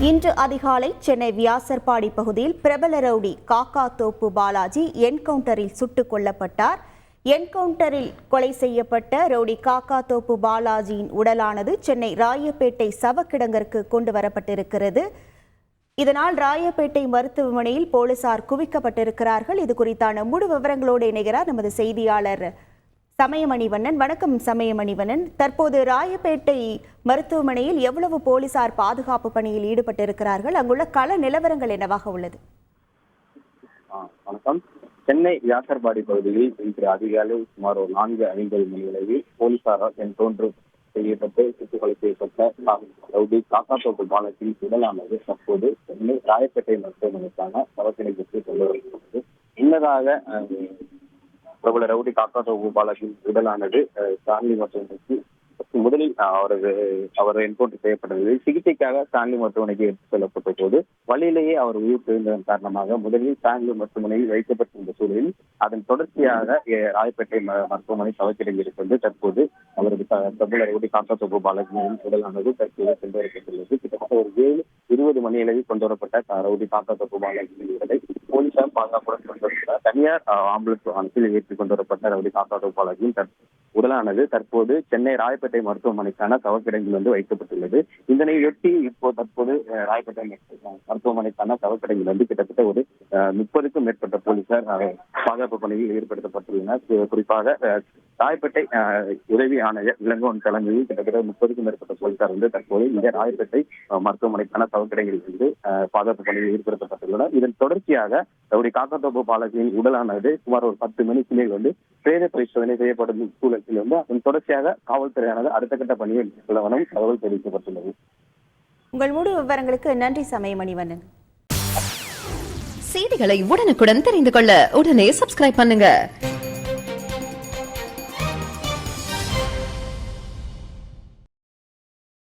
இன்று அதிகாலை சென்னை வியாசர்பாடி பகுதியில் பிரபல ரவுடி காக்காத்தோப்பு பாலாஜி என்கவுண்டரில் சுட்டுக் கொல்லப்பட்டார். என்கவுண்டரில் கொலை செய்யப்பட்ட ரவுடி காக்காத்தோப்பு பாலாஜியின் உடலானது சென்னை ராயப்பேட்டை சவக்கிடங்கிற்கு கொண்டு வரப்பட்டிருக்கிறது. இதனால் ராயப்பேட்டை மருத்துவமனையில் போலீசார் குவிக்கப்பட்டிருக்கிறார்கள். இது குறித்தான முழு விவரங்களோடு இணைகிறார் நமது செய்தியாளர் சமயமணிவண்ணன். வணக்கம் சமயமணிவண்ணன். தற்போது ராயப்பேட்டை மருத்துவமனையில் எவ்வளவு போலீசார் பாதுகாப்பு பணியில் ஈடுபட்டிருக்கிறார்கள்? அங்குள்ள கள நிலவரங்கள் என்னவாக உள்ளது? வணக்கம். சென்னை வியாசர்பாடி பகுதியில் இன்று அதிகாலை சுமார் 4:50 மணி அளவில் போலீசாரால் என்கவுண்டர் செய்யப்பட்டு சுட்டுக்கொலை செய்யப்பட்ட ரவுடி காக்காத்தோப்பு பாலத்தின் உடலானது தற்போது சென்னை ராயப்பேட்டை மருத்துவமனைக்கான சவக்கிடங்கிற்கு கொண்டு வரப்பட்டது. முன்னதாக பிரபல ரவுடி காக்காத்தோப்பு பாலாஜியின் உடலானது ஸ்டான்லி மருத்துவமனைக்கு முதலில் அவர் என்கவுண்டர் செய்யப்பட்டது. சிகிச்சைக்காக ஸ்டான்லி மருத்துவமனைக்கு எடுத்துச் செல்லப்பட்ட போது வழியிலேயே அவர் உயிர் பிரிந்ததன் காரணமாக முதலில் ஸ்டான்லி மருத்துவமனையில் வைக்கப்பட்டிருந்த சூழலில் அதன் தொடர்ச்சியாக ராயப்பேட்டை மருத்துவமனை சவக்கிடங்கிற்கு வந்து தற்போது அவரது பிரபல ரவுடி காக்காத்தோப்பு பாலாஜியின் உடலானது தற்போது கொண்டு வரப்பட்டுள்ளது. கிட்டத்தட்ட ஒரு 7:20 மணி அளவில் கொண்டு வரப்பட்ட ரவுடி காக்காத்தோப்பு பாலாஜியின் உடலை போலீசார் பாதுகாப்புடன் கொண்டு வரப்பட்ட தனியார் ஆம்புலன்ஸ் வாகனத்தில் ஏற்றிக் கொண்டு வரப்பட்ட ரவுடி காக்காத்தோப்பு பாலாஜியின் உடலானது தற்போது சென்னை ராயப்பேட்டை மருத்துவமனைக்கான சவக்கிடங்கில் வந்து வைக்கப்பட்டுள்ளது. இதனையொட்டி தற்போது ராயப்பேட்டை மருத்துவமனைக்கான சவக்கிடங்கில் வந்து கிட்டத்தட்ட ஒரு 30க்கும் மேற்பட்ட போலீசார் பாதுகாப்பு பணியில் ஈடுபடுத்தப்பட்டுள்ளனர். குறிப்பாக ராயப்பேட்டை உதவி ஆணையர் இளங்கோவன் தலைமையில் கிட்டத்தட்ட 30க்கும் மேற்பட்ட போலீசார் வந்து தற்போது இந்த ராயப்பேட்டை மருத்துவமனைக்கான சவக்கிடங்கில் வந்து பாதுகாப்பு பணியில் ஈடுபடுத்தப்பட்டுள்ளனர். இதன் தொடர்ச்சியாக ரவுடி காக்காத்தோப்பு பாலாஜியின் உடலானது சுமார் ஒரு 10 மணிக்கு மேல் வந்து பிரேத பரிசோதனை செய்யப்படும் சூழலில் வந்து அதன் தொடர்ச்சியாக காவல்துறையானது அடுத்த கட்ட பணியை மேற்கொள்ளவும் தகவல் தெரிவிக்கப்பட்டுள்ளது. உங்கள் முழு விவரங்களுக்கு நன்றி சமயமணிவண்ணன். செய்திகளை உடனுக்குடன் தெரிந்து கொள்ள உடனே சப்ஸ்கிரைப் பண்ணுங்க.